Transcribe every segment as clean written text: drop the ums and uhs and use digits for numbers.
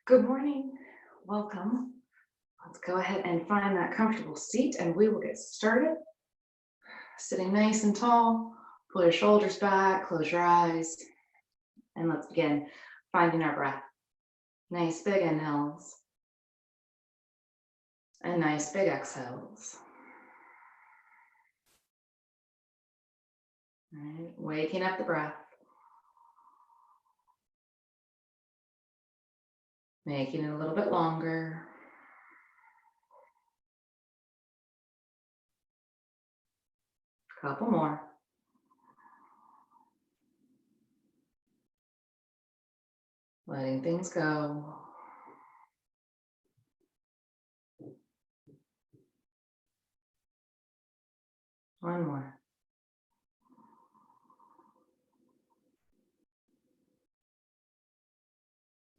Good morning. Welcome. Let's go ahead and find that comfortable seat and we will get started. Sitting nice and tall, pull your shoulders back, close your eyes, and let's begin finding our breath. Nice big inhales and nice big exhales. All right, waking up the breath. Making it a little bit longer. A couple more. Letting things go. One more.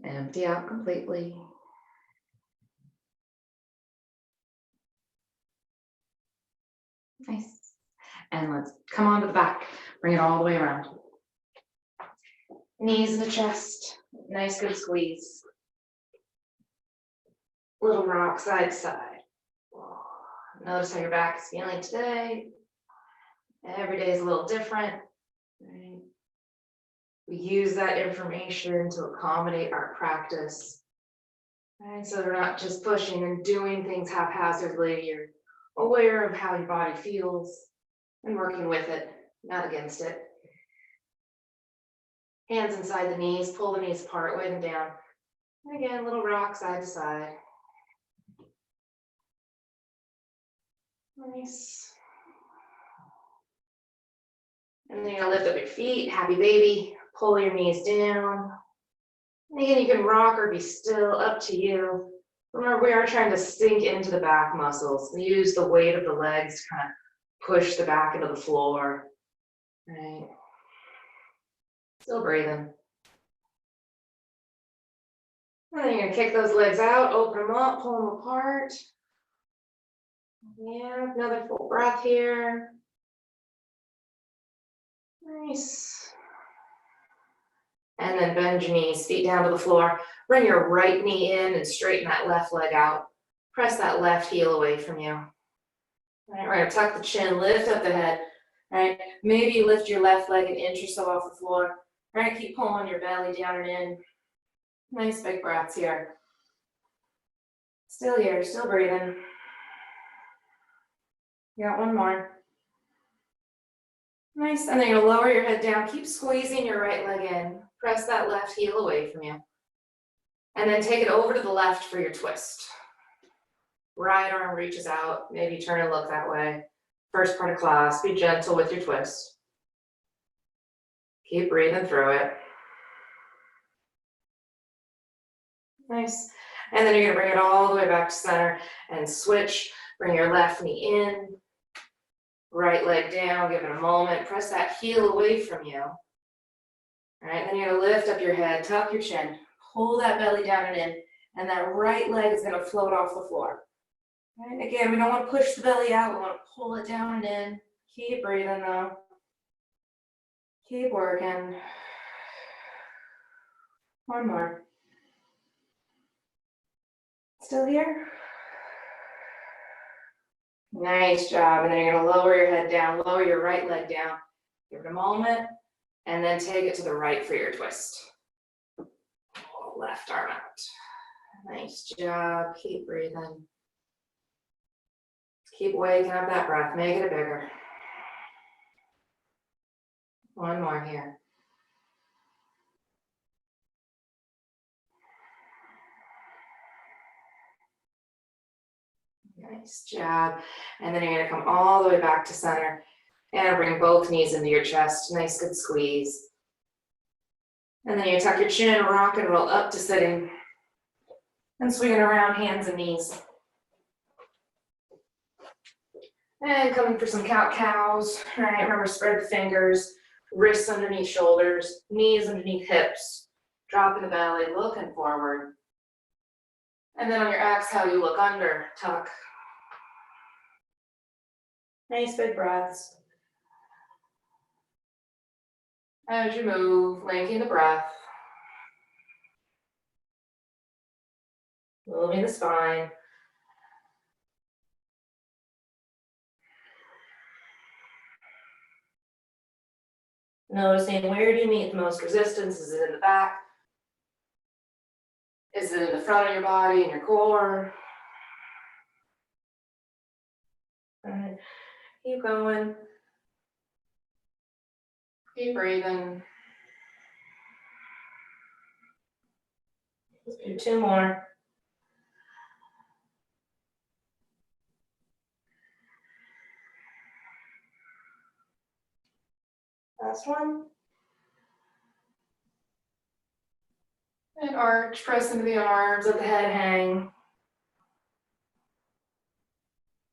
Empty out completely. Nice. And let's come onto the back. Bring it all the way around. Knees in the chest. Nice good squeeze. Little rock side to side. Notice how your back is feeling today. Every day is a little different. Right? We use that information to accommodate our practice. Right? So we're not just pushing and doing things haphazardly. You're aware of how your body feels and working with it, not against it. Hands inside the knees, pull the knees apart, weigh them down. And again, little rock side to side. Nice. And then you're gonna lift up your feet, happy baby, pull your knees down. And again, you can rock or be still, up to you. Remember, we are trying to sink into the back muscles. We use the weight of the legs to kind of push the back into the floor. Right. Still breathing. And then you're gonna kick those legs out, open them up, pull them apart. Yeah, another full breath here. Nice. And then bend your knees, feet down to the floor. Bring your right knee in and straighten that left leg out. Press that left heel away from you. All right, we're gonna tuck the chin, lift up the head. All right, maybe lift your left leg an inch or so off the floor. All right, keep pulling your belly down and in. Nice big breaths here. Still here, still breathing. You got one more. Nice, and then you're gonna lower your head down. Keep squeezing your right leg in. Press that left heel away from you. And then take it over to the left for your twist. Right arm reaches out, maybe turn and look that way. First part of class, be gentle with your twist. Keep breathing through it. Nice. And then you're gonna bring it all the way back to center and switch. Bring your left knee in, right leg down, give it a moment. Press that heel away from you. All right, then you're gonna lift up your head, tuck your chin, pull that belly down and in, and that right leg is gonna float off the floor. All right, again, we don't wanna push the belly out, we wanna pull it down and in. Keep breathing though. Keep working. One more. Still here? Nice job. And then you're gonna lower your head down, lower your right leg down. Give it a moment, and then take it to the right for your twist. Left arm out. Nice job. Keep breathing. Keep waking up that breath. Make it bigger. One more here. Nice job. And then you're gonna come all the way back to center and bring both knees into your chest. Nice good squeeze. And then you tuck your chin, rock and roll up to sitting. And swinging around hands and knees. And coming for some cow-cows. All right, remember, spread the fingers, wrists underneath shoulders, knees underneath hips. Dropping the belly, looking forward. And then on your exhale, you look under, tuck. Nice big breaths. As you move, linking the breath. moving the spine. Noticing where do you meet the most resistance? Is it in the back? Is it in the front of your body, in your core? All right, keep going. Keep breathing. Let's do 2 more. Last one. And arch, press into the arms, let the head hang.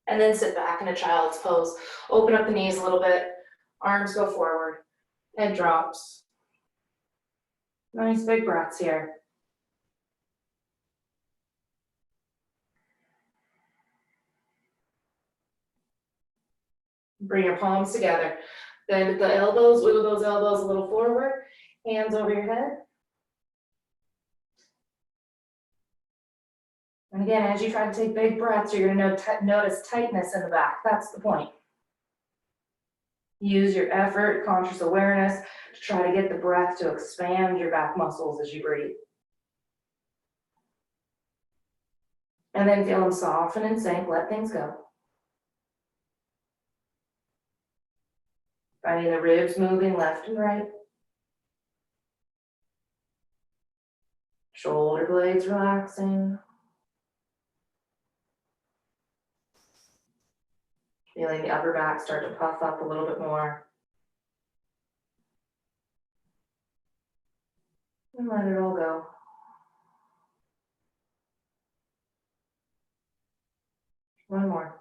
And then sit back in a child's pose. Open up the knees a little bit. Arms go forward. Head drops. Nice big breaths here. Bring your palms together. Bend the elbows, wiggle those elbows a little forward. Hands over your head. And again, as you try to take big breaths, you're going to notice tightness in the back. That's the point. Use your effort, conscious awareness to try to get the breath to expand your back muscles as you breathe. And then feel them soften and sink, let things go. Finding the ribs moving left and right. Shoulder blades relaxing. Feeling the upper back start to puff up a little bit more. And let it all go. One more.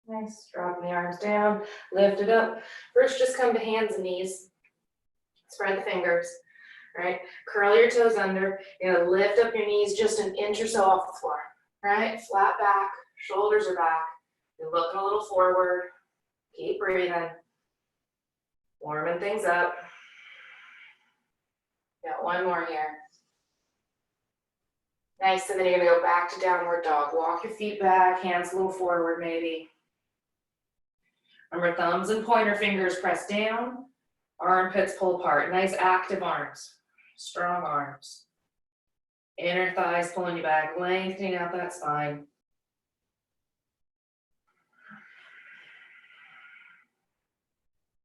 Nice, dropping the arms down, lift it up. First, just come to hands and knees. Spread the fingers, right? Curl your toes under. You're gonna lift up your knees just an inch or so off the floor, right? Flat back, shoulders are back. You're looking a little forward. Keep breathing. Warming things up. Got one more here. Nice, and then you're gonna go back to downward dog. Walk your feet back, hands a little forward maybe. Remember, thumbs and pointer fingers press down, armpits pull apart. Nice active arms, strong arms. Inner thighs pulling you back, lengthening out that spine.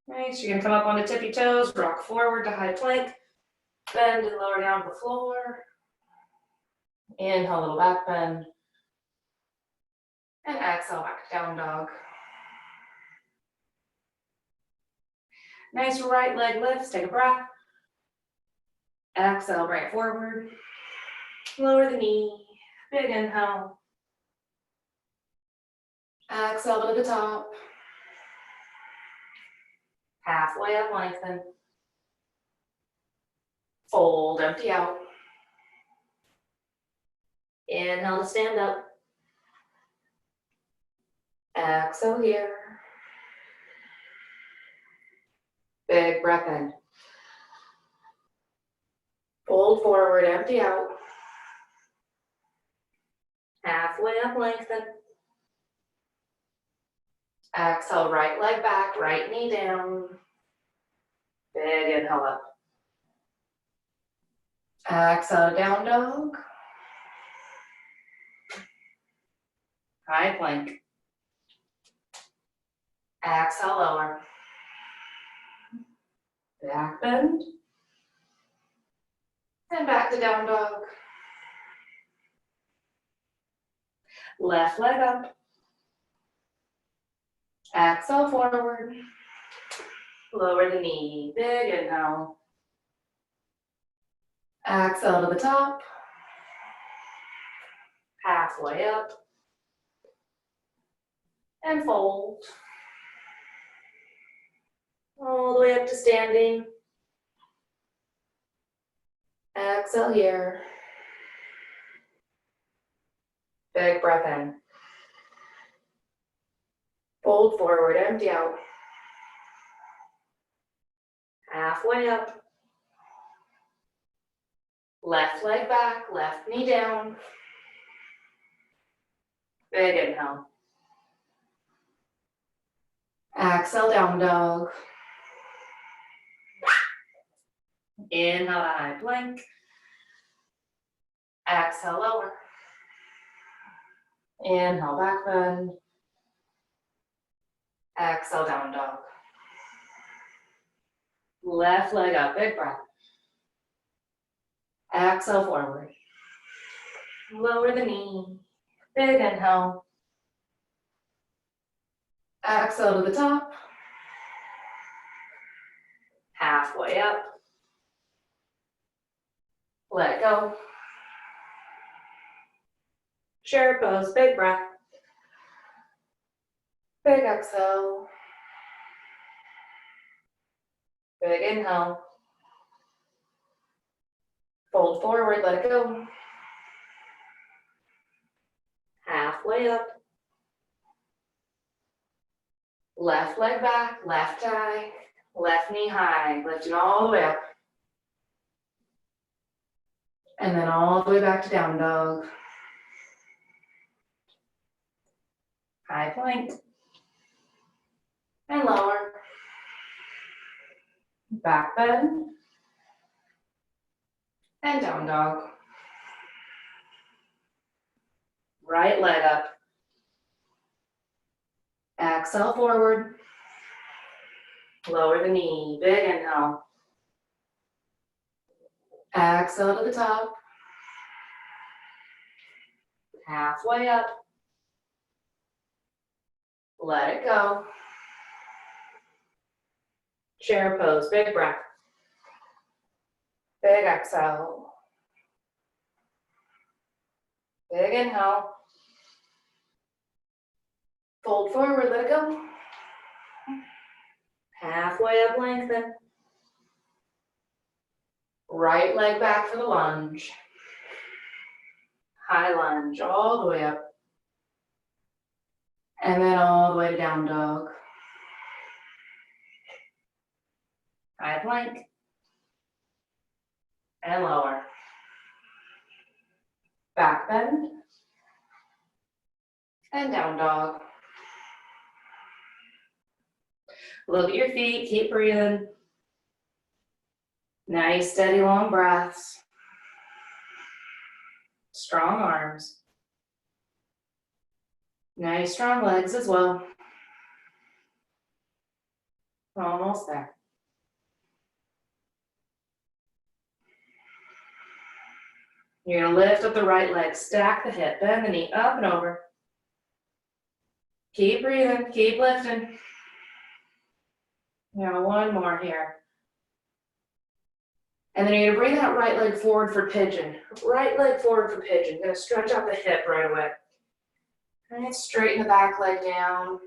Nice, you're gonna come up onto tippy toes, rock forward to high plank, bend and lower down to the floor. Inhale, little back bend. And exhale, back to down dog. Nice right leg lifts, take a breath. Exhale, bring it forward. Lower the knee, big inhale. Exhale to the top. Halfway up, lengthen. Fold, empty out. Inhale to stand up. Exhale here. Big breath in. Fold forward, empty out. Halfway up, lengthen. Exhale, right leg back, right knee down. Big inhale up. Exhale, down dog. High plank. Exhale, lower. Back bend. And back to down dog. Left leg up. Exhale forward. Lower the knee. Big inhale. Exhale to the top. Halfway up. And fold. All the way up to standing. Exhale here. Big breath in. Fold forward, empty out. Halfway up. Left leg back, left knee down. Big inhale. Exhale, down dog. Inhale to high plank. Exhale, lower. Inhale, back bend. Exhale, down dog. Left leg up, big breath. Exhale, forward. Lower the knee. Big inhale. Exhale to the top. Halfway up. Let it go. Share pose, big breath. Big exhale. Big inhale. Fold forward, let it go. Halfway up. Left leg back, left thigh, left knee high, lifting all the way up. And then all the way back to down dog. High plank. And lower. Back bend. And down dog. Right leg up. Exhale forward. Lower the knee, big inhale. Exhale to the top. Halfway up. Let it go. Chair pose, big breath. Big exhale. Big inhale. Fold forward, let it go. Halfway up, lengthen. Right leg back for the lunge. High lunge all the way up. And then all the way to down dog. High plank. And lower. Back bend. And down dog. Look at your feet, keep breathing. Nice, steady, long breaths. Strong arms. Nice, strong legs as well. Almost there. You're gonna lift up the right leg, stack the hip, bend the knee up and over. Keep breathing, keep lifting. Now one more here. And then you're gonna bring that right leg forward for pigeon. Right leg forward for pigeon. You're gonna stretch out the hip right away. And straighten the back leg down.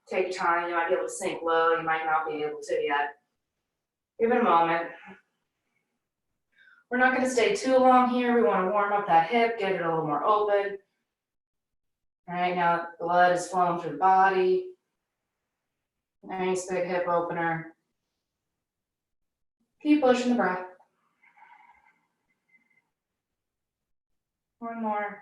Take time, you might be able to sink low, you might not be able to yet. Give it a moment. We're not gonna stay too long here. We wanna warm up that hip, get it a little more open. All right, now blood is flowing through the body. Nice big hip opener. Keep pushing the breath. One more.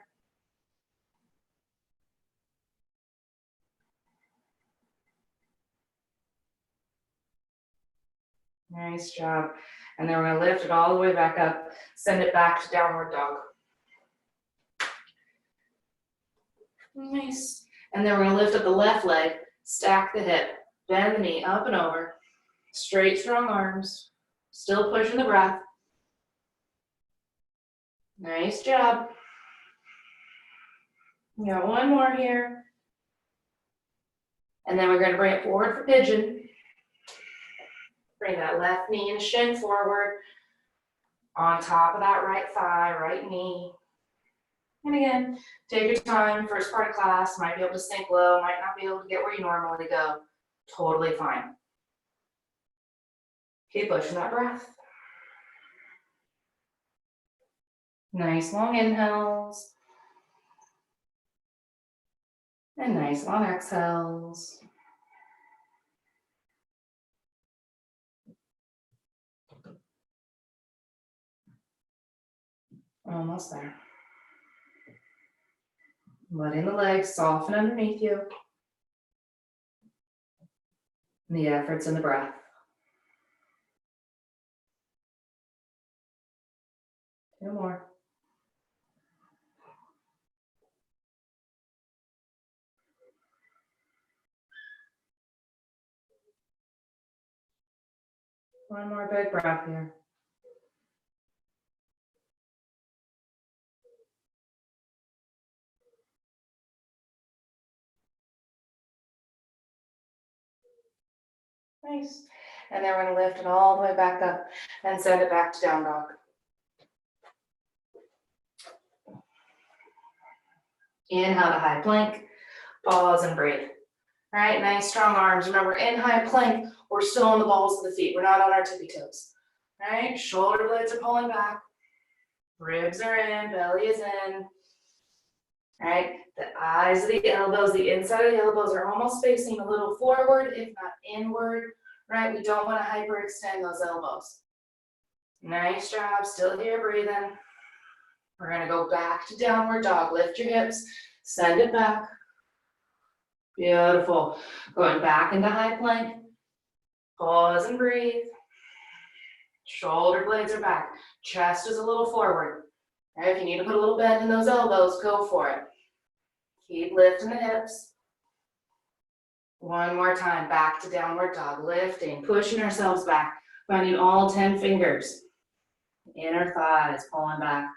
Nice job. And then we're gonna lift it all the way back up, send it back to downward dog. Nice. And then we're gonna lift up the left leg, stack the hip, bend the knee up and over. Straight, strong arms. Still pushing the breath. Nice job. We got one more here. And then we're gonna bring it forward for pigeon. Bring that left knee and shin forward. On top of that right thigh, right knee. And again, take your time. First part of class, might be able to sink low, might not be able to get where you normally go. Totally fine. Keep pushing that breath. Nice long inhales. And nice long exhales. Almost there. Letting the legs soften underneath you. And the effort's in the breath. Two more. One more big breath here. Nice. And then we're going to lift it all the way back up and send it back to down dog. Inhale to high plank. Pause and breathe. All right, nice strong arms. Remember, in high plank, we're still on the balls of the feet. We're not on our tippy toes. All right, shoulder blades are pulling back. Ribs are in, belly is in. All right, the eyes of the elbows, the inside of the elbows are almost facing a little forward, if not inward. Right, we don't want to hyperextend those elbows. Nice job, still here, breathing. We're gonna go back to downward dog. Lift your hips, send it back. Beautiful. Going back into high plank. Pause and breathe. Shoulder blades are back. Chest is a little forward. All right, if you need to put a little bend in those elbows, go for it. Keep lifting the hips. One more time, back to downward dog. Lifting, pushing ourselves back. Finding all 10 fingers. Inner thighs pulling back.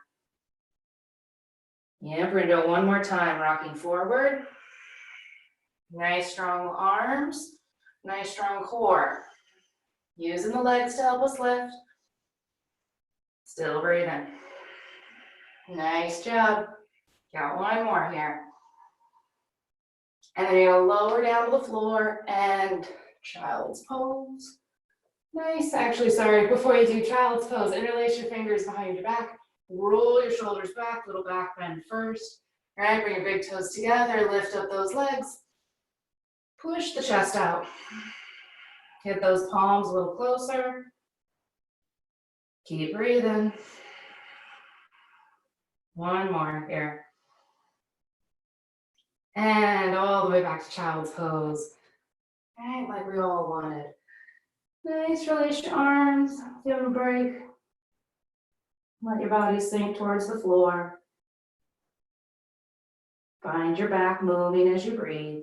Yep, we're gonna do it one more time. Rocking forward. Nice strong arms. Nice strong core. Using the legs to help us lift. Still breathing. Nice job. Got one more here. And then you're gonna lower down to the floor and child's pose. Nice. Actually, sorry, before you do child's pose, interlace your fingers behind your back. Roll your shoulders back, little back bend first. All right, bring your big toes together, lift up those legs. Push the chest out. Get those palms a little closer. Keep breathing. One more here. And all the way back to child's pose. All right, like we all wanted. Nice, release your arms, give them a break. Let your body sink towards the floor. Find your back moving as you breathe.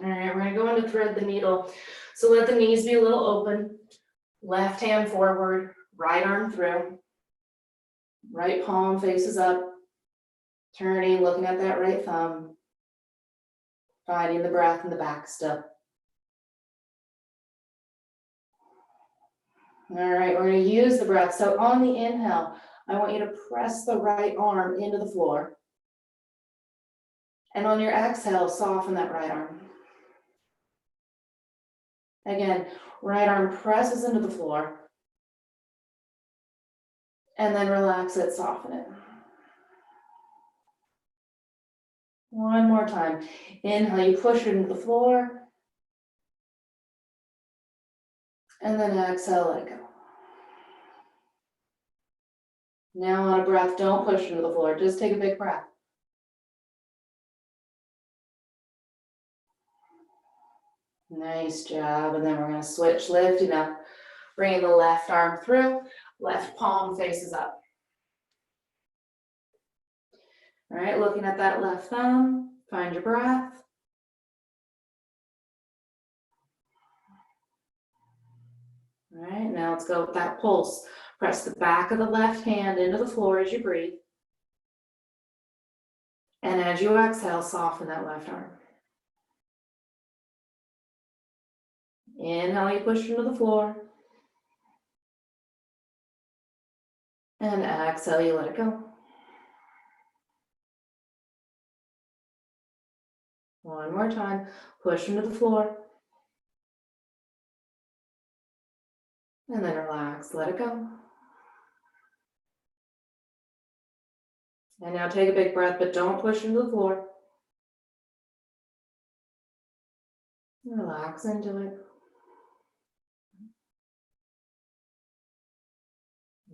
All right, we're gonna go into thread the needle. So let the knees be a little open. Left hand forward, right arm through. Right palm faces up. Turning, looking at that right thumb. Finding the breath in the back still. All right, we're going to use the breath. So on the inhale, I want you to press the right arm into the floor. And on your exhale, soften that right arm. Again, right arm presses into the floor. And then relax it, soften it. One more time. Inhale, you push it into the floor. And then exhale, let it go. Now on a breath, don't push into the floor. Just take a big breath. Nice job. And then we're going to switch, lifting up, bringing the left arm through, left palm faces up. All right, looking at that left thumb, find your breath. All right, now let's go with that pulse. Press the back of the left hand into the floor as you breathe. And as you exhale, soften that left arm. Inhale, you push into the floor. And exhale, you let it go. One more time, push into the floor. And then relax, let it go. And now take a big breath, but don't push into the floor. Relax into it.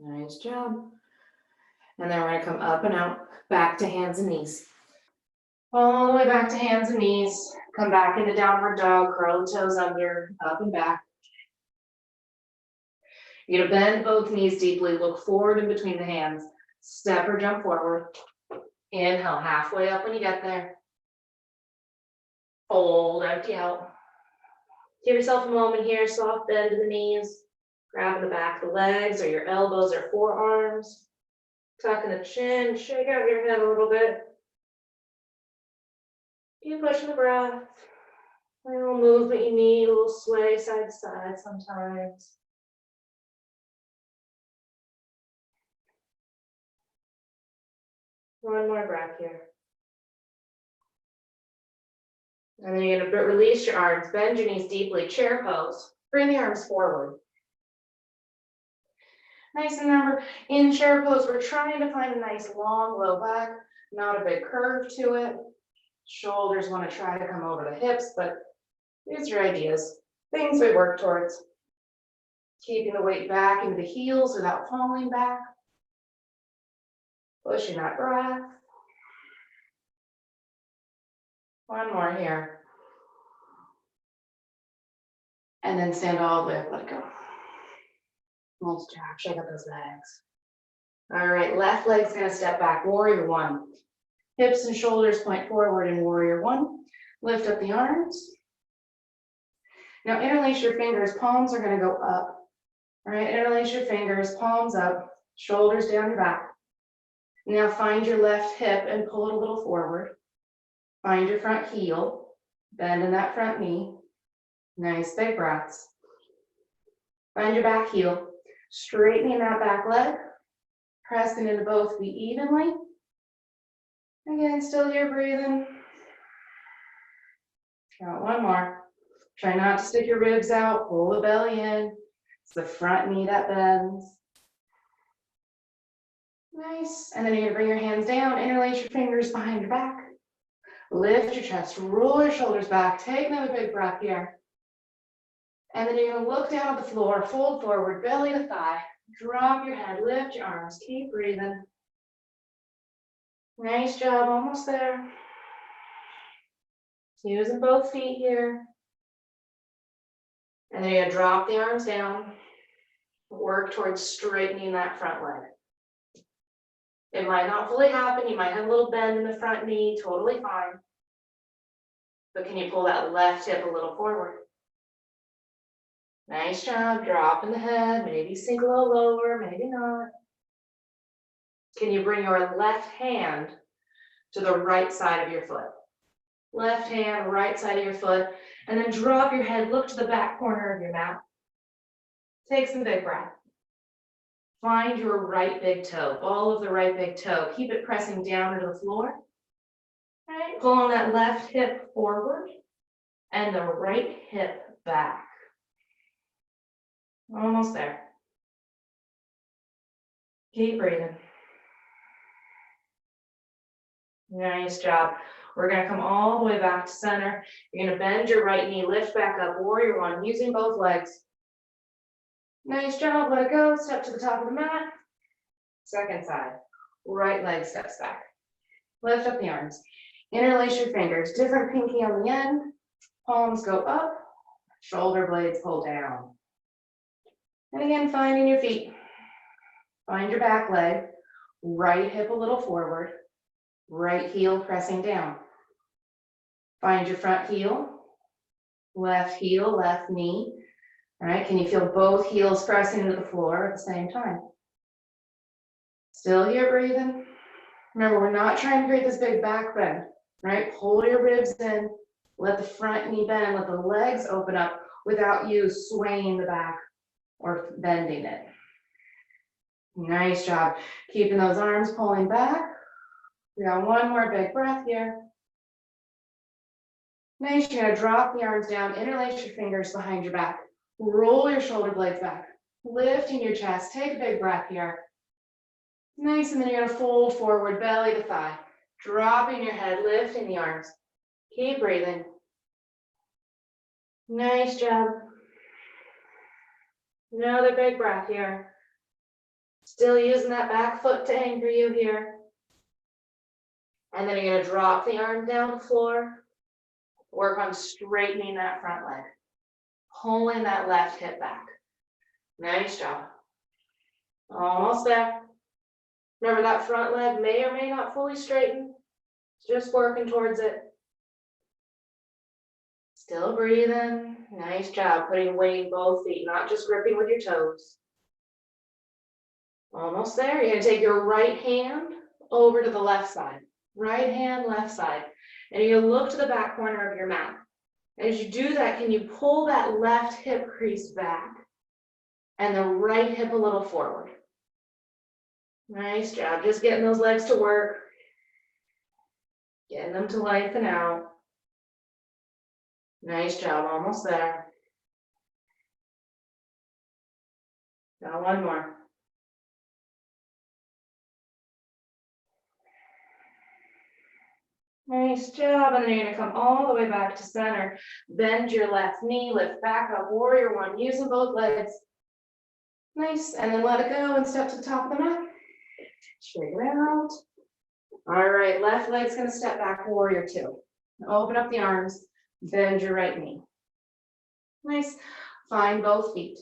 Nice job. And then we're gonna come up and out, back to hands and knees. All the way back to hands and knees. Come back into downward dog, curl the toes under, up and back. You're gonna bend both knees deeply, look forward in between the hands. Step or jump forward. Inhale, halfway up when you get there. Fold, empty out. Give yourself a moment here, soft bend to the knees. Grab the back of the legs or your elbows or forearms. Tucking the chin, shake out your head a little bit. Keep pushing the breath. A little movement you need, a little sway side to side sometimes. One more breath here. And then you're gonna release your arms, bend your knees deeply, chair pose. Bring the arms forward. Nice, and remember, in chair pose, we're trying to find a nice long low back, not a big curve to it. Shoulders wanna try to come over the hips, but here's your ideas, things we work towards. Keeping the weight back into the heels without falling back. Pushing that breath. One more here. And then stand all the way up, let it go. Nice job, shake up those legs. All right, left leg's gonna step back, warrior one. Hips and shoulders point forward in warrior one. Lift up the arms. Now interlace your fingers, palms are gonna go up. All right, interlace your fingers, palms up, shoulders down your back. Now find your left hip and pull it a little forward. Find your front heel, bend in that front knee. Nice big breaths. Find your back heel, straightening that back leg, pressing into both feet evenly. Again, still here breathing. Got one more. Try not to stick your ribs out, pull the belly in. It's the front knee that bends. Nice, and then you're gonna bring your hands down, interlace your fingers behind your back. Lift your chest, roll your shoulders back, take another big breath here. And then you're gonna look down at the floor, fold forward, belly to thigh, drop your head, lift your arms, keep breathing. Nice job, almost there. Using both feet here. And then you're gonna drop the arms down, work towards straightening that front leg. It might not fully happen, you might have a little bend in the front knee, totally fine. But can you pull that left hip a little forward? Nice job, dropping the head, maybe sink a little lower, maybe not. Can you bring your left hand to the right side of your foot? Left hand, right side of your foot, and then drop your head, look to the back corner of your mat. Take some big breath. Find your right big toe, ball of the right big toe. Keep it pressing down into the floor. All right, pull on that left hip forward and the right hip back. Almost there. Keep breathing. Nice job. We're gonna come all the way back to center. You're gonna bend your right knee, lift back up, warrior one, using both legs. Nice job, let it go, step to the top of the mat. Second side, right leg steps back. Lift up the arms, interlace your fingers, different pinky on the end, palms go up, shoulder blades pull down. And again, finding your feet. Find your back leg, right hip a little forward, right heel pressing down. Find your front heel, left knee. All right, can you feel both heels pressing into the floor at the same time? Still here breathing. Remember, we're not trying to create this big back bend, right? Pull your ribs in, let the front knee bend, let the legs open up without you swaying the back or bending it. Nice job. Keeping those arms pulling back. We got one more big breath here. Nice, you're gonna drop the arms down, interlace your fingers behind your back. Roll your shoulder blades back, lifting your chest, take a big breath here. Nice, and then you're gonna fold forward, belly to thigh, dropping your head, lifting the arms. Keep breathing. Nice job. Another big breath here. Still using that back foot to anchor you here. And then you're gonna drop the arm down the floor. Work on straightening that front leg. Pulling that left hip back. Nice job. Almost there. Remember that front leg may or may not fully straighten. Just working towards it. Still breathing. Nice job. Putting weight in both feet, not just gripping with your toes. Almost there. You're gonna take your right hand over to the left side. Right hand, left side. And you're gonna look to the back corner of your mat. As you do that, can you pull that left hip crease back and the right hip a little forward? Nice job. Just getting those legs to work. Getting them to lengthen out. Nice job. Almost there. Now one more. Nice job. And then you're gonna come all the way back to center. Bend your left knee, lift back up, warrior one, using both legs. Nice, and then let it go and step to the top of the mat. Straighten out. All right, left leg's gonna step back, warrior two. Open up the arms, bend your right knee. Nice, find both feet.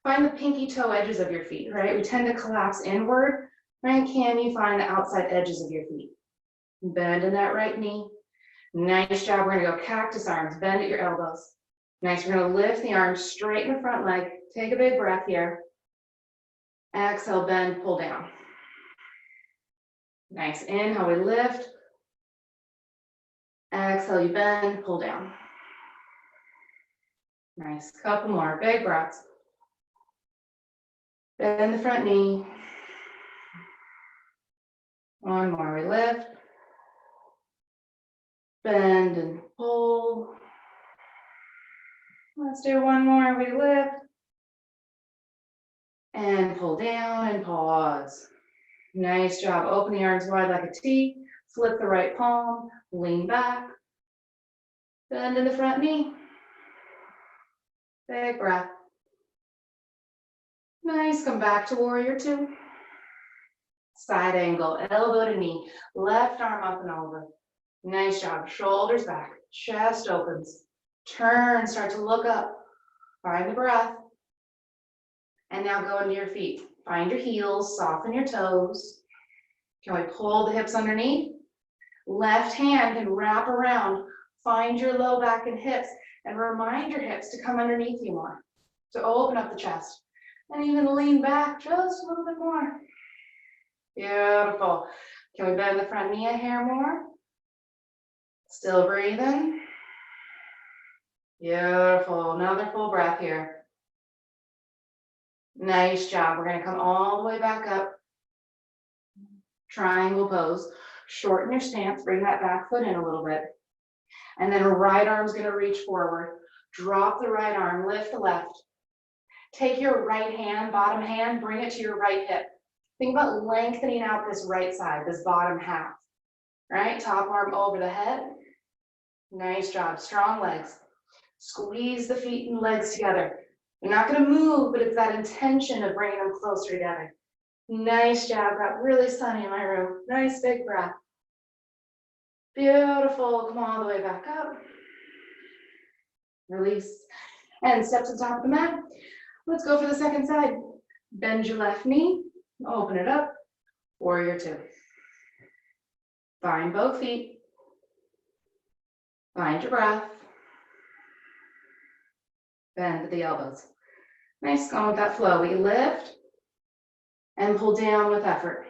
Find the pinky toe edges of your feet, right? We tend to collapse inward, right? Can you find the outside edges of your feet? Bend in that right knee. Nice job. We're gonna go cactus arms, bend at your elbows. Nice, we're gonna lift the arms, straighten the front leg. Take a big breath here. Exhale, bend, pull down. Nice, inhale, we lift. Exhale, you bend, pull down. Nice, couple more, big breaths. Bend the front knee. One more, we lift. Bend and pull. Let's do one more, we lift. And pull down and pause. Nice job. Open the arms wide like a T. Flip the right palm, lean back. Bend in the front knee. Big breath. Nice, come back to warrior two. Side angle, elbow to knee. Left arm up and over. Nice job. Shoulders back, chest opens. Turn, start to look up. Find the breath. And now go into your feet. Find your heels, soften your toes. Can we pull the hips underneath? Left hand can wrap around. Find your low back and hips and remind your hips to come underneath you more. To open up the chest. And even lean back just a little bit more. Beautiful. Can we bend the front knee a hair more? Still breathing. Beautiful. Another full breath here. Nice job. We're going to come all the way back up. Triangle pose. Shorten your stance. Bring that back foot in a little bit. And then right arm's going to reach forward. Drop the right arm. Lift the left. Take your right hand, bottom hand, bring it to your right hip. Think about lengthening out this right side, this bottom half. Right? Top arm over the head. Nice job. Strong legs. Squeeze the feet and legs together. You're not going to move, but it's that intention of bringing them closer together. Nice job. Got really sunny in my room. Nice big breath. Beautiful. Come all the way back up. Release. And step to the top of the mat. Let's go for the second side. Bend your left knee. Open it up. Warrior two. Find both feet. Find your breath. Bend the elbows. Nice, going with that flow. We lift and pull down with effort.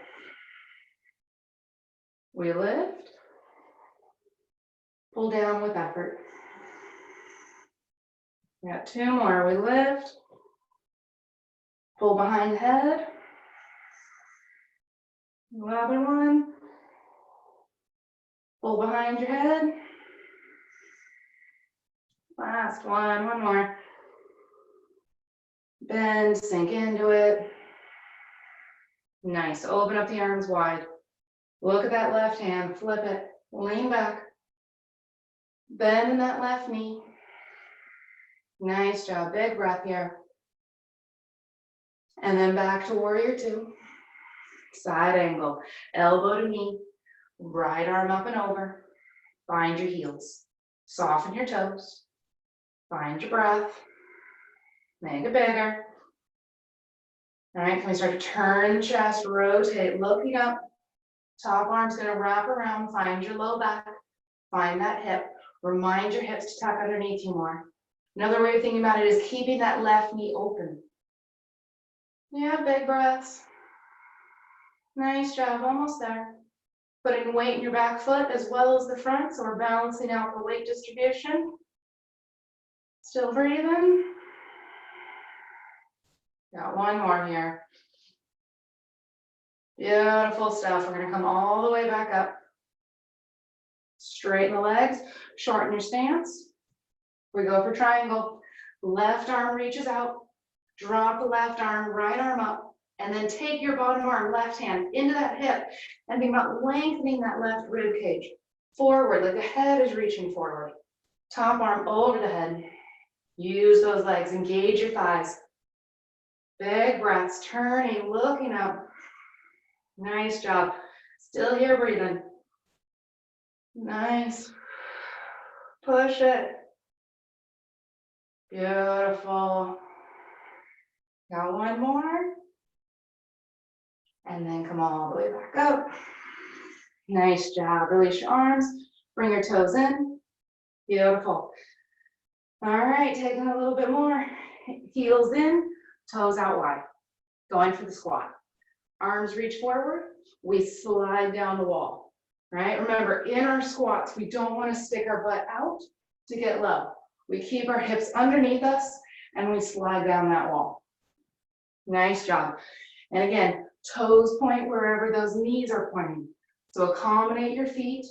We lift, pull down with effort. We got two more. We lift, pull behind the head. Another one. Pull behind your head. Last one more. Bend, sink into it. Nice, open up the arms wide. Look at that left hand, flip it, lean back. Bend in that left knee. Nice job, big breath here. And then back to warrior two. Side angle, elbow to knee, right arm up and over. Find your heels. Soften your toes. Find your breath. Make it bigger. All right, can we start to turn the chest, rotate, looking up. Top arm's gonna wrap around, find your low back, find that hip. Remind your hips to tuck underneath you more. Another way of thinking about it is keeping that left knee open. Yeah, big breaths. Nice job, almost there. Putting weight in your back foot as well as the front, so we're balancing out the weight distribution. Still breathing. Got one more here. Beautiful stuff. We're gonna come all the way back up. Straighten the legs, shorten your stance. We go for triangle. Left arm reaches out. Drop the left arm, right arm up, and then take your bottom arm, left hand, into that hip, and think about lengthening that left rib cage forward, like the head is reaching forward. Top arm over the head. Use those legs, engage your thighs. Big breaths, turning, looking up. Nice job. Still here, breathing. Nice. Push it. Beautiful. Got one more. And then come all the way back up. Nice job. Release your arms. Bring your toes in. Beautiful. All right, taking a little bit more. Heels in, toes out wide. Going for the squat. Arms reach forward. We slide down the wall. Right? Remember, in our squats, we don't want to stick our butt out to get low. We keep our hips underneath us and we slide down that wall. Nice job. And again, toes point wherever those knees are pointing. So accommodate your feet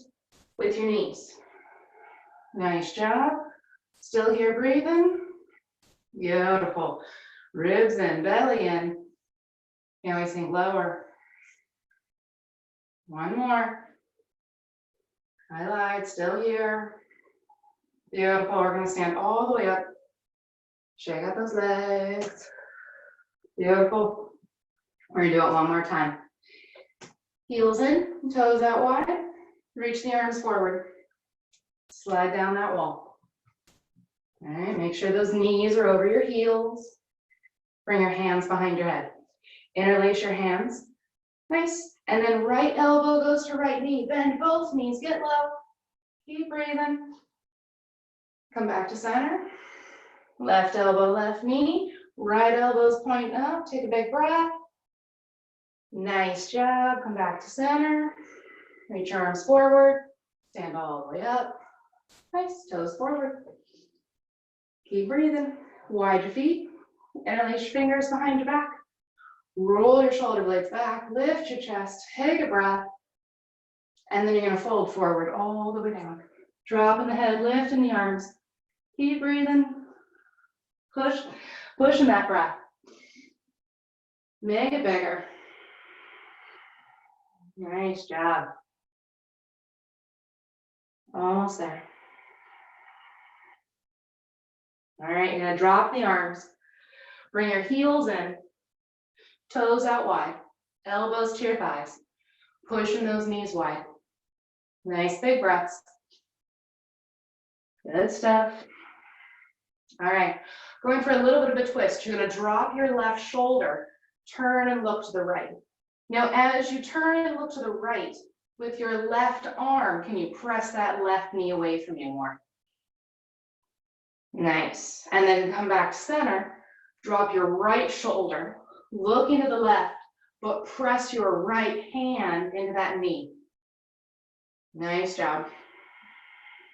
with your knees. Nice job. Still here breathing. Beautiful. Ribs in, belly in. Can we sink lower? One more. Highlight, still here. Beautiful. We're going to stand all the way up. Shake out those legs. Beautiful. We're going to do it one more time. Heels in, toes out wide. Reach the arms forward. Slide down that wall. All right, make sure those knees are over your heels. Bring your hands behind your head. Interlace your hands. Nice. And then right elbow goes to right knee. Bend both knees, get low. Keep breathing. Come back to center. Left elbow, left knee. Right elbows point up. Take a big breath. Nice job. Come back to center. Reach your arms forward. Stand all the way up. Nice. Toes forward. Keep breathing. Wide your feet. Interlace your fingers behind your back. Roll your shoulder blades back. Lift your chest. Take a breath. And then you're going to fold forward all the way down. Dropping the head, lifting the arms. Keep breathing. Pushing that breath. Make it bigger. Nice job. Almost there. All right, you're going to drop the arms. Bring your heels in. Toes out wide. Elbows to your thighs. Pushing those knees wide. Nice big breaths. Good stuff. All right, going for a little bit of a twist. You're going to drop your left shoulder, turn and look to the right. Now, as you turn and look to the right, with your left arm, can you press that left knee away from you more? Nice. And then come back to center. Drop your right shoulder, looking to the left, but press your right hand into that knee. Nice job.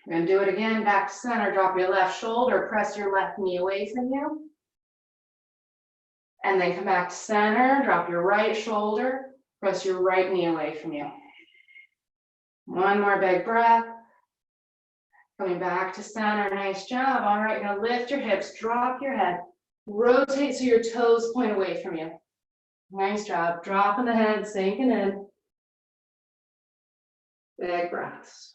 We're going to do it again. Back to center. Drop your left shoulder. Press your left knee away from you. And then come back to center. Drop your right shoulder. Press your right knee away from you. One more big breath. Coming back to center. Nice job. All right. You're going to lift your hips. Drop your head. Rotate so your toes point away from you. Nice job. Dropping the head. Sinking in. Big breaths.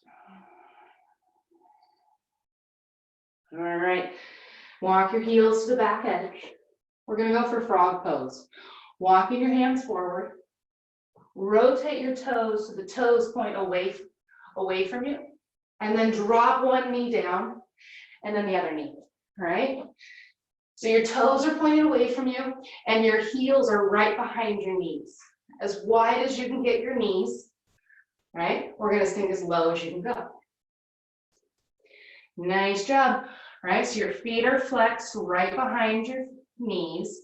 All right, Walk your heels to the back edge. We're gonna go for frog pose. Walking your hands forward. Rotate your toes so the toes point away from you. And then drop one knee down and then the other knee, right? So your toes are pointing away from you and your heels are right behind your knees. As wide as you can get your knees, right? We're gonna sink as low as you can go. Nice job, right? So your feet are flexed right behind your knees,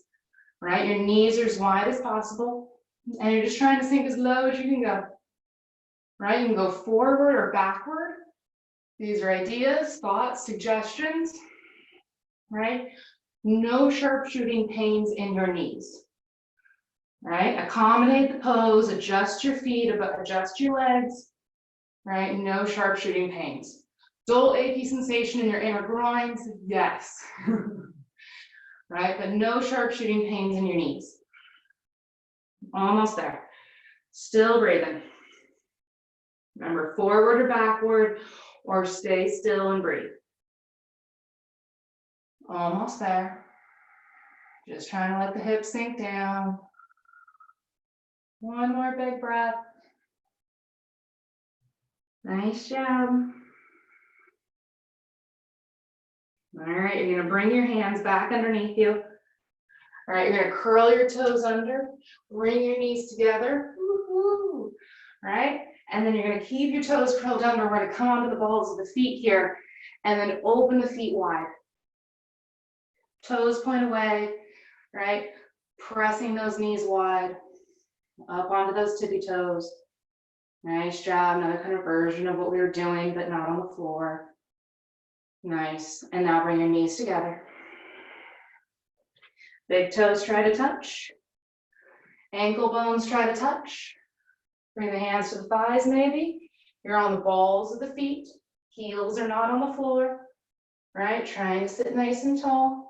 right? Your knees are as wide as possible. And you're just trying to sink as low as you can go, right? You can go forward or backward. These are ideas, thoughts, suggestions, right? No sharpshooting pains in your knees, right? Accommodate the pose, adjust your feet, adjust your legs, right? No sharpshooting pains. Dull, achy sensation in your inner groins, yes, right? But no sharpshooting pains in your knees. Almost there. Still breathing. Remember, forward or backward, or stay still and breathe. Almost there. Just trying to let the hips sink down. One more big breath. Nice job. All right, you're gonna bring your hands back underneath you. All right, you're gonna curl your toes under, bring your knees together. Woo-hoo. All right, and then you're gonna keep your toes curled under. We're gonna come onto the balls of the feet here, and then open the feet wide. Toes point away, right? Pressing those knees wide, up onto those tippy toes. Nice job, another kind of version of what we were doing, but not on the floor. Nice, and now bring your knees together. Big toes try to touch. Ankle bones try to touch. Bring the hands to the thighs maybe. You're on the balls of the feet. Heels are not on the floor, right? Trying to sit nice and tall.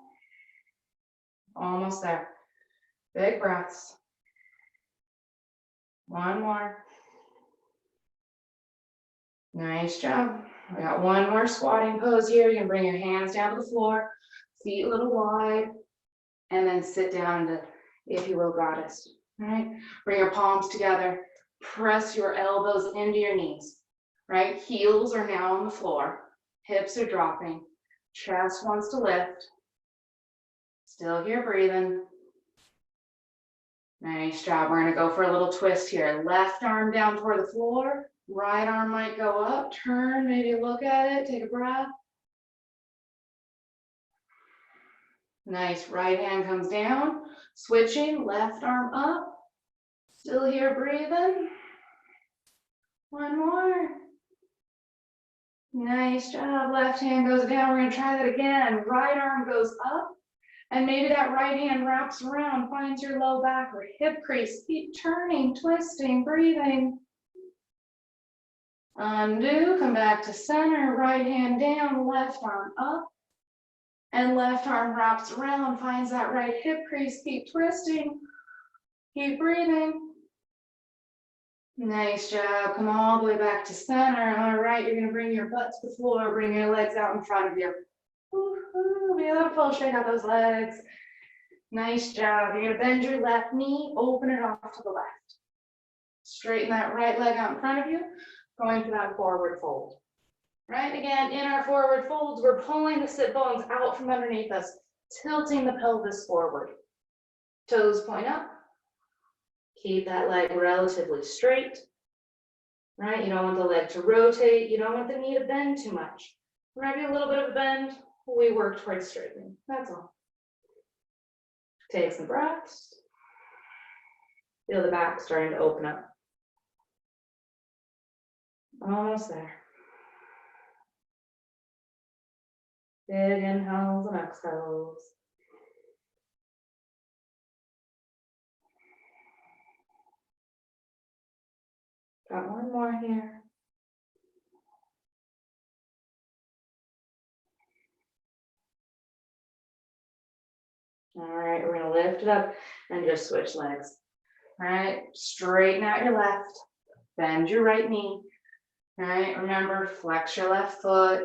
Almost there. Big breaths. One more. Nice job. We got one more squatting pose here. You can bring your hands down to the floor, feet a little wide, and then sit down to, if you will, goddess. All right? Bring your palms together. Press your elbows into your knees, right? Heels are now on the floor. Hips are dropping. Chest wants to lift. Still here breathing. Nice job. We're gonna go for a little twist here. Left arm down toward the floor. Right arm might go up. Turn, maybe look at it. Take a breath. Nice. Right hand comes down. Switching. Left arm up. Still here breathing. One more. Nice job. Left hand goes down. We're gonna try that again. Right arm goes up. And maybe that right hand wraps around, finds your low back or hip crease. Keep turning, twisting, breathing. Undo, come back to center, right hand down, left arm up. And left arm wraps around, finds that right hip crease. Keep twisting, keep breathing. Nice job. Come all the way back to center. All right, you're gonna bring your butt to the floor, bring your legs out in front of you. Woo-hoo, beautiful, straight out those legs. Nice job. You're gonna bend your left knee, open it off to the left. Straighten that right leg out in front of you, going to that forward fold. Right, again, in our forward folds, we're pulling the sit bones out from underneath us, tilting the pelvis forward. Toes point up. Keep that leg relatively straight. Right, you don't want the leg to rotate. You don't want the knee to bend too much. Maybe a little bit of a bend. We work towards straightening. That's all. Take some breaths. Feel the back starting to open up. Almost there. Big inhales and exhales. Got one more here. All right, we're gonna lift it up and just switch legs. All right, straighten out your left, bend your right knee. All right, remember, flex your left foot,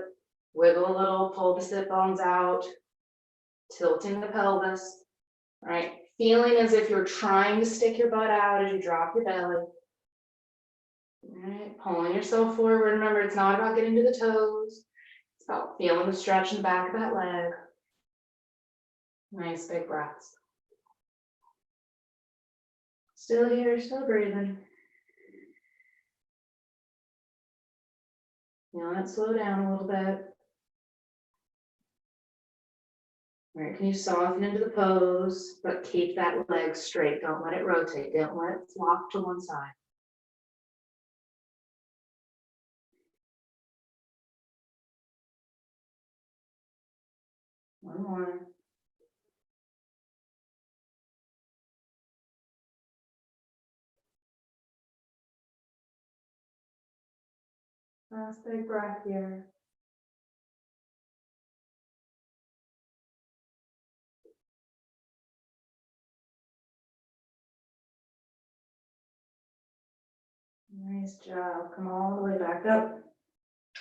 wiggle a little, pull the sit bones out. tilting the pelvis, right? Feeling as if you're trying to stick your butt out as you drop your belly. All right, pulling yourself forward. Remember, it's not about getting to the toes. It's about feeling the stretch in the back of that leg. Nice big breaths. Still here, still breathing. Now let's slow down a little bit. All right, can you soften into the pose, but keep that leg straight. Don't let it rotate. Don't let it flop to one side. One more. Last big breath here. Nice job. Come all the way back up.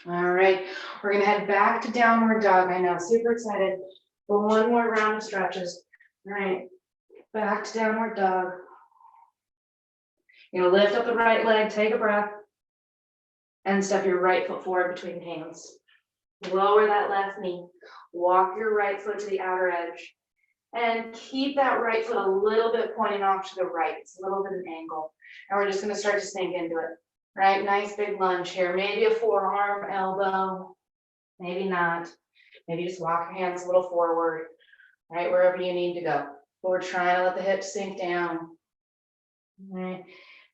All right, we're gonna head back to downward dog. I know, super excited. But one more round of stretches. All right, back to downward dog. You're gonna lift up the right leg, take a breath, and step your right foot forward between hands. Lower that left knee. Walk your right foot to the outer edge. And keep that right foot a little bit pointing off to the right. It's a little bit of an angle. And we're just gonna start to sink into it. Right, nice big lunge here. Maybe a forearm, elbow, maybe not. Maybe just walk your hands a little forward, right, wherever you need to go. But we're trying to let the hips sink down. All right,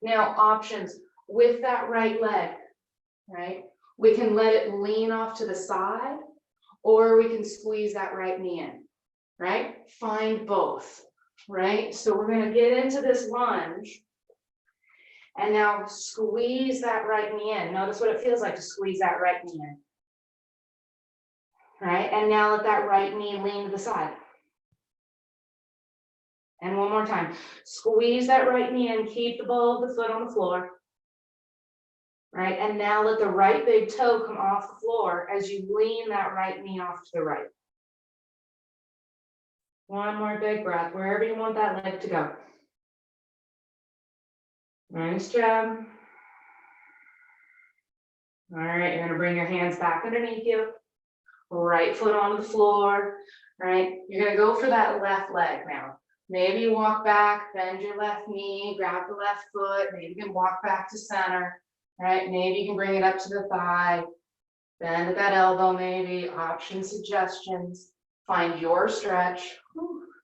now options with that right leg, right? We can let it lean off to the side, or we can squeeze that right knee in, right? Find both, right? So we're gonna get into this lunge. And now squeeze that right knee in. Notice what it feels like to squeeze that right knee in. Right, and now let that right knee lean to the side. And one more time. Squeeze that right knee in, keep the ball of the foot on the floor. Right, and now let the right big toe come off the floor as you lean that right knee off to the right. One more big breath, wherever you want that leg to go. Nice job. All right, you're gonna bring your hands back underneath you. Right foot onto the floor, right? You're gonna go for that left leg now. Maybe you walk back, bend your left knee, grab the left foot, maybe you can walk back to center, right? Maybe you can bring it up to the thigh, bend at that elbow maybe, options, suggestions. Find your stretch,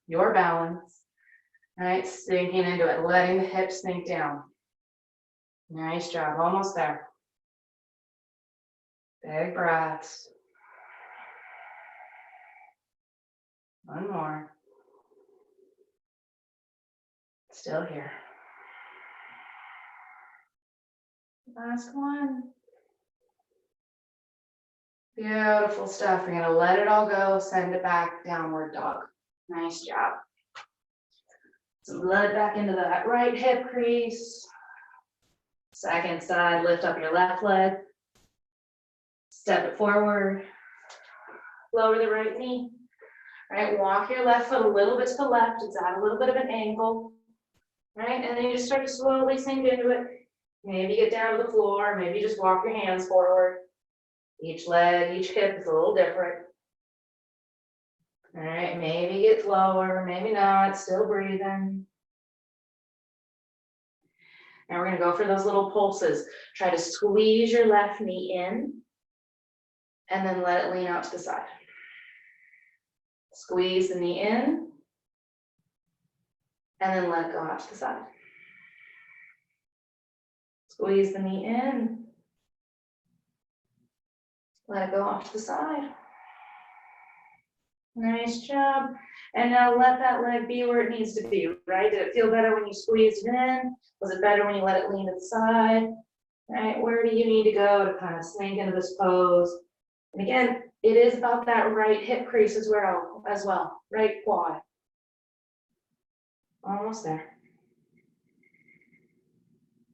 your balance, right? Sinking into it, letting the hips sink down. Nice job, almost there. Big breaths. One more. Still here. Last one. Beautiful stuff. You're gonna let it all go, send it back, downward dog. Nice job. Some blood back into that right hip crease. Second side, lift up your left leg. Step it forward. Lower the right knee. Right, walk your left foot a little bit to the left. It's at a little bit of an angle. Right, and then you just start to slowly sink into it. Maybe get down to the floor. Maybe just walk your hands forward. Each leg, each hip is a little different. All right, maybe get lower, maybe not, still breathing. Now we're gonna go for those little pulses. Try to squeeze your left knee in and then let it lean out to the side. Squeeze the knee in and then let it go out to the side. Squeeze the knee in. Let it go off to the side. Nice job. And now let that leg be where it needs to be, right? Did it feel better when you squeezed it in? Was it better when you let it lean to the side? Right, where do you need to go to kind of sink into this pose? And again, it is about that right hip crease as well, right quad. Almost there.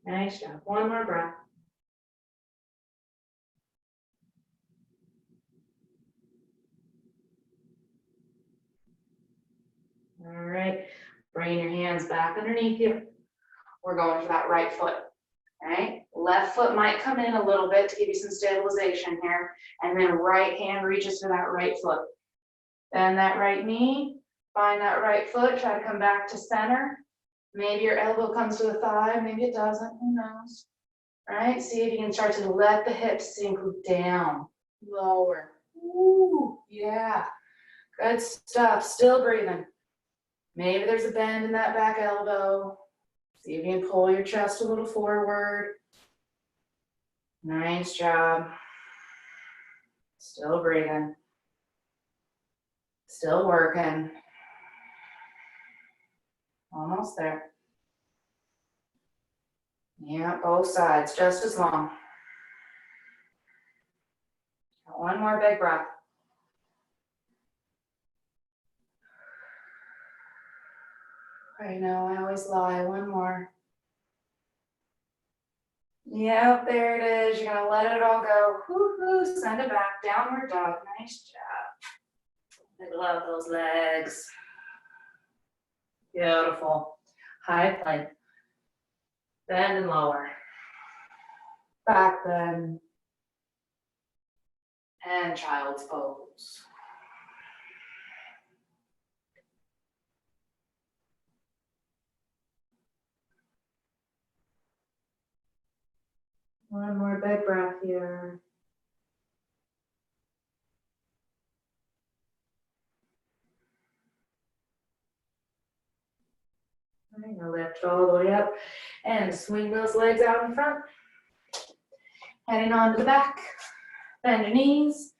Nice job. One more breath. Bringing your hands back underneath you. We're going for that right foot, right? Left foot might come in a little bit to give you some stabilization here, and then right hand reaches for that right foot. Bend that right knee, find that right foot, try to come back to center. Maybe your elbow comes to the thigh, maybe it doesn't, who knows? All right, see if you can start to let the hips sink down, lower. Ooh, yeah, good stuff, still breathing. Maybe there's a bend in that back elbow. See if you can pull your chest a little forward. Nice job. Still breathing. Still working. Almost there. Yeah, both sides, just as long. Got one more big breath. I know, I always lie. One more. Yep, there it is. You're gonna let it all go. Woo-hoo, send it back. Downward dog. Nice job. I love those legs. Beautiful. High plank. Bend and lower. Back bend. And child's pose. One more big breath here. I'm gonna lift all the way up and swing those legs out in front. Heading on to the back. Bend your knees,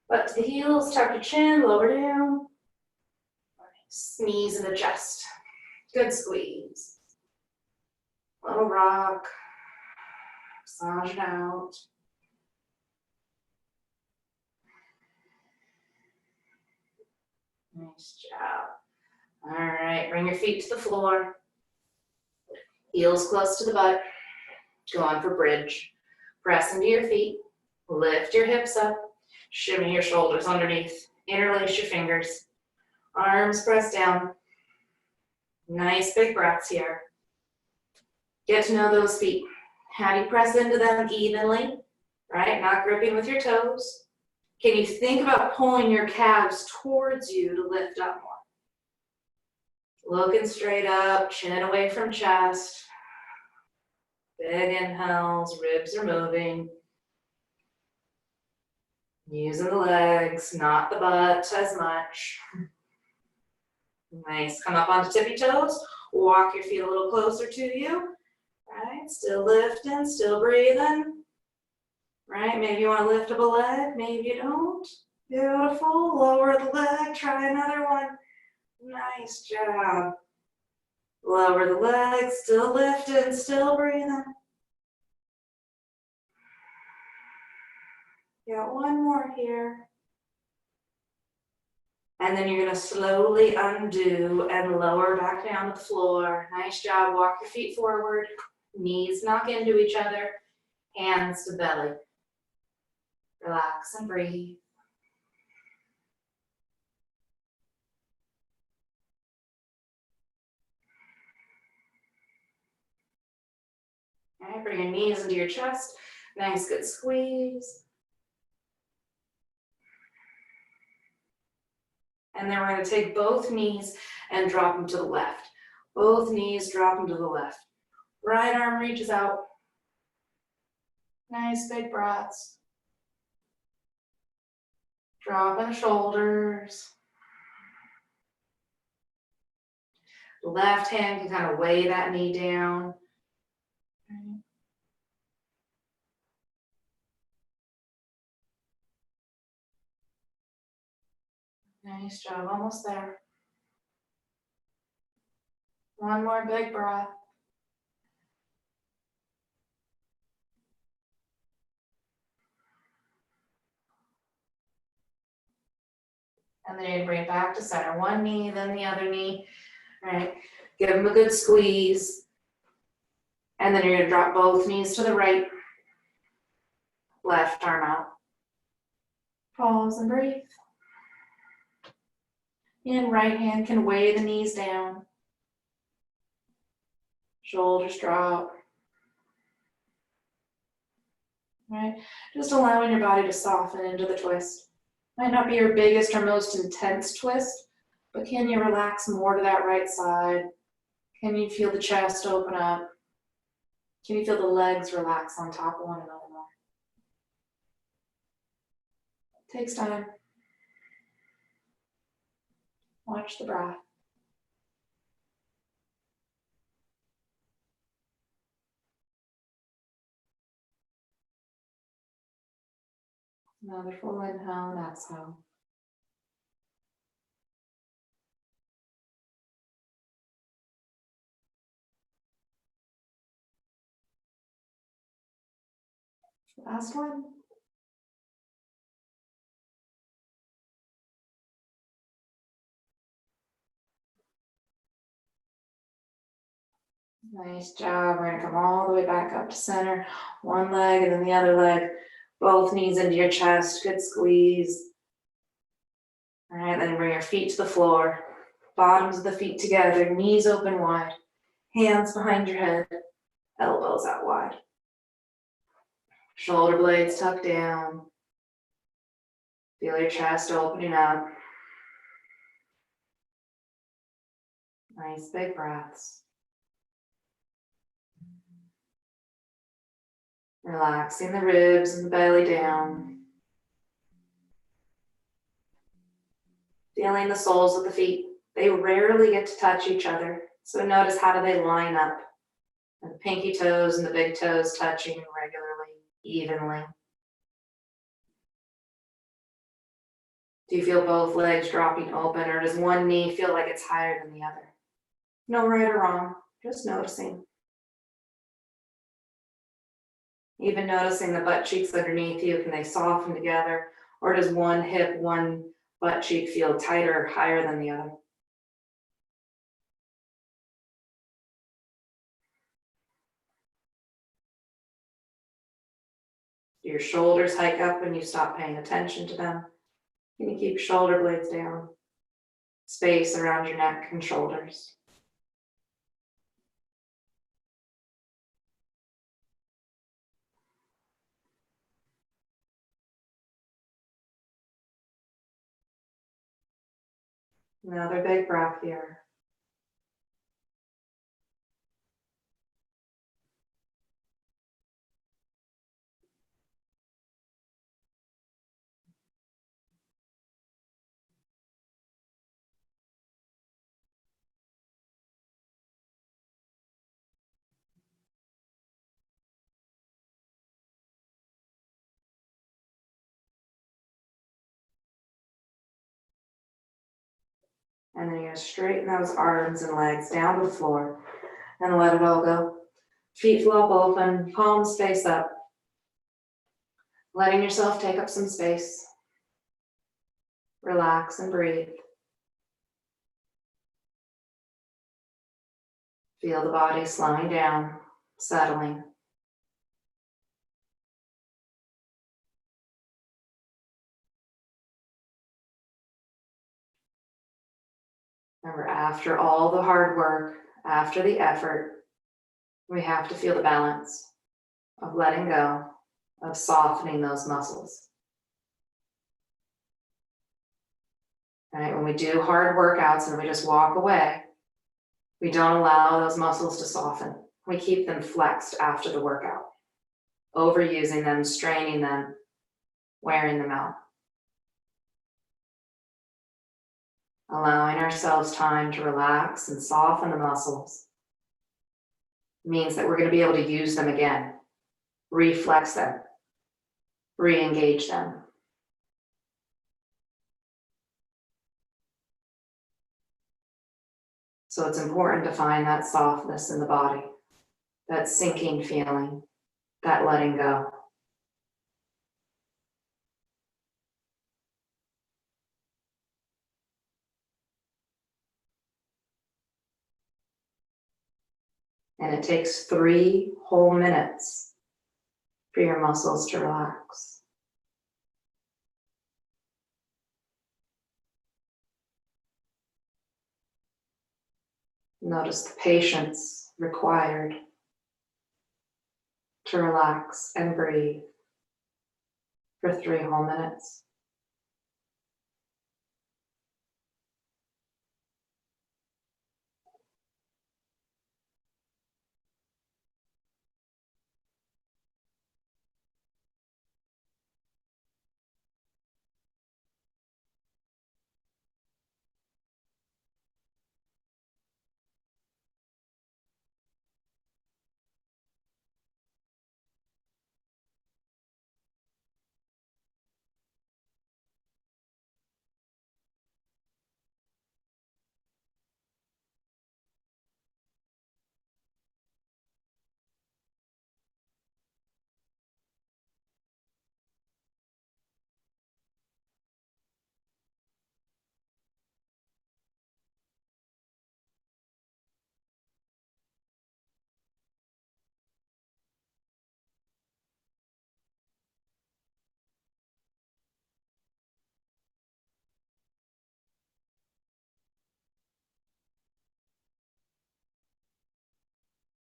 butt to the heels, tuck your chin, lower down. Nice. Knees in the chest. Good squeeze. Little rock. Massage it out. Nice job. All right, bring your feet to the floor. Heels close to the butt. Go on for bridge. Press into your feet. Lift your hips up. Shimmy your shoulders underneath. Interlace your fingers. Arms press down. Nice big breaths here. Get to know those feet. How do you press into them evenly, right? Not gripping with your toes. Can you think about pulling your calves towards you to lift up more? Looking straight up, chin away from chest. Big inhales, ribs are moving. Using the legs, not the butt as much. Nice, come up onto tippy toes. Walk your feet a little closer to you. Right, still lifting, still breathing. Right, maybe you want to lift up a leg, maybe you don't. Beautiful, lower the leg, try another one. Nice job. Lower the leg, still lifting, still breathing. Got one more here. And then you're gonna slowly undo and lower back down to the floor. Nice job, walk your feet forward. Knees knock into each other, hands to belly. Relax and breathe. All right, bring your knees into your chest. Nice, good squeeze. And then we're gonna take both knees and drop them to the left. Both knees, drop them to the left. Right arm reaches out. Nice big breaths. Dropping the shoulders. The left hand can kind of weigh that knee down. Nice job, almost there. One more big breath. And then you're gonna bring it back to center. One knee, then the other knee. All right, give them a good squeeze. And then you're gonna drop both knees to the right. Left arm out. Pause and breathe. And right hand can weigh the knees down. Shoulders drop. Right? Just allowing your body to soften into the twist. Might not be your biggest or most intense twist, but can you relax more to that right side? Can you feel the chest open up? Can you feel the legs relax on top of one another more? Takes time. Watch the breath. Another full inhale and exhale. Last one. Nice job. We're gonna come all the way back up to center. One leg and then the other leg. Both knees into your chest. Good squeeze. All right, then bring your feet to the floor. Bottoms of the feet together. Knees open wide. Hands behind your head. Elbows out wide. Shoulder blades tucked down. Feel your chest opening up. Nice big breaths. Relaxing the ribs and the belly down. Feeling the soles of the feet. They rarely get to touch each other. So notice how do they line up. And the pinky toes and the big toes touching regularly, evenly. Do you feel both legs dropping open, or does one knee feel like it's higher than the other? No right or wrong, just noticing. Even noticing the butt cheeks underneath you, can they soften together? Or does one hip, one butt cheek feel tighter or higher than the other? Do your shoulders hike up when you stop paying attention to them? Can you keep shoulder blades down? Space around your neck and shoulders. Another big breath here. And then you're going to straighten those arms and legs down to the floor and let it all go. Feet flop open, palms face up. Letting yourself take up some space. Relax and breathe. Feel the body slowing down, settling. Remember, after all the hard work, after the effort, we have to feel the balance of letting go, of softening those muscles. Right? When we do hard workouts and we just walk away, we don't allow those muscles to soften. We keep them flexed after the workout, overusing them, straining them, wearing them out. Allowing ourselves time to relax and soften the muscles means that we're going to be able to use them again, reflex them, re-engage them. So it's important to find that softness in the body, that sinking feeling, that letting go. And it takes 3 whole minutes for your muscles to relax. Notice the patience required to relax and breathe for 3 whole minutes.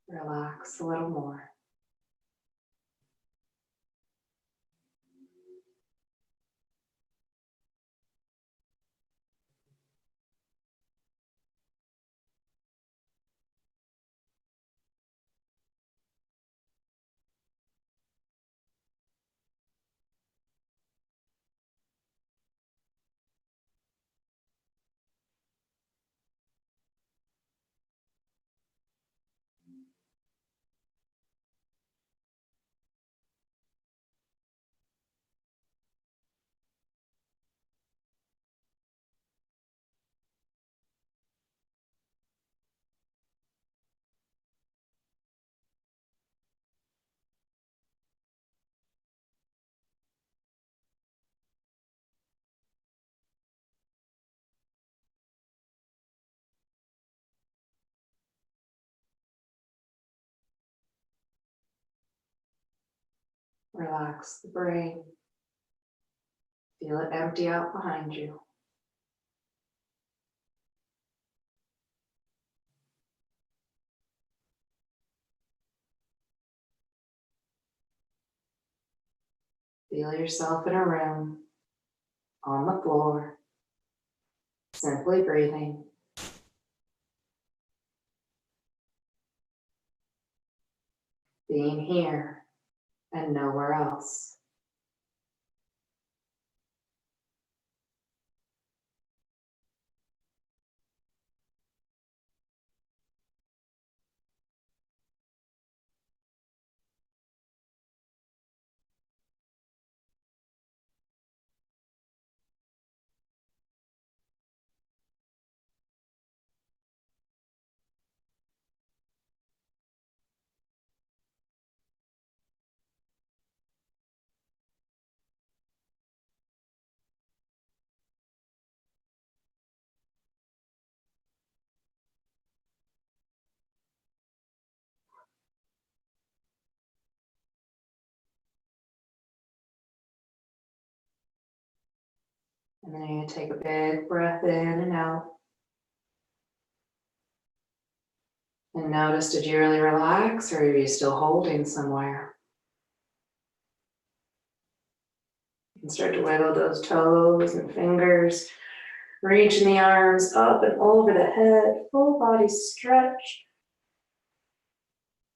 Relax a little more. Relax the brain. Feel it empty out behind you. Feel yourself in a room, on the floor, simply breathing. Being here and nowhere else. And then you're going to take a big breath in and out. And notice, did you really relax or are you still holding somewhere? You can start to wiggle those toes and fingers, reaching the arms up and over the head, full body stretch.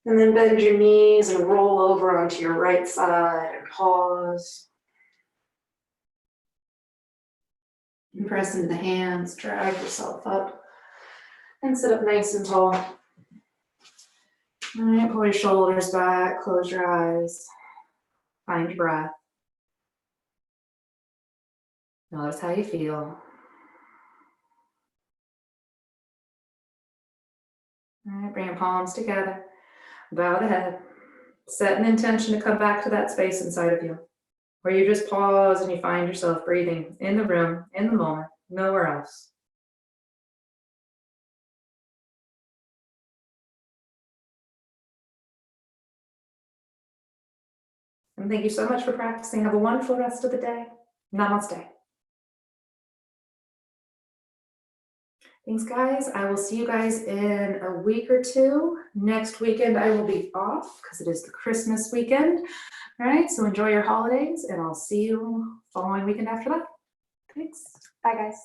And then bend your knees and roll over onto your right side and pause. And press into the hands, drag yourself up, and sit up nice and tall. All right, pull your shoulders back, close your eyes, find your breath. Notice how you feel. All right, bring your palms together, bow the head, set an intention to come back to that space inside of you, where you just pause and you find yourself breathing in the room, in the moment, nowhere else. And thank you so much for practicing. Have a wonderful rest of the day. Namaste. Thanks, guys. I will see you guys in a week or two. Next weekend, I will be off because it is the Christmas weekend. All right, so enjoy your holidays, and I'll see you following weekend after that. Thanks. Bye, guys.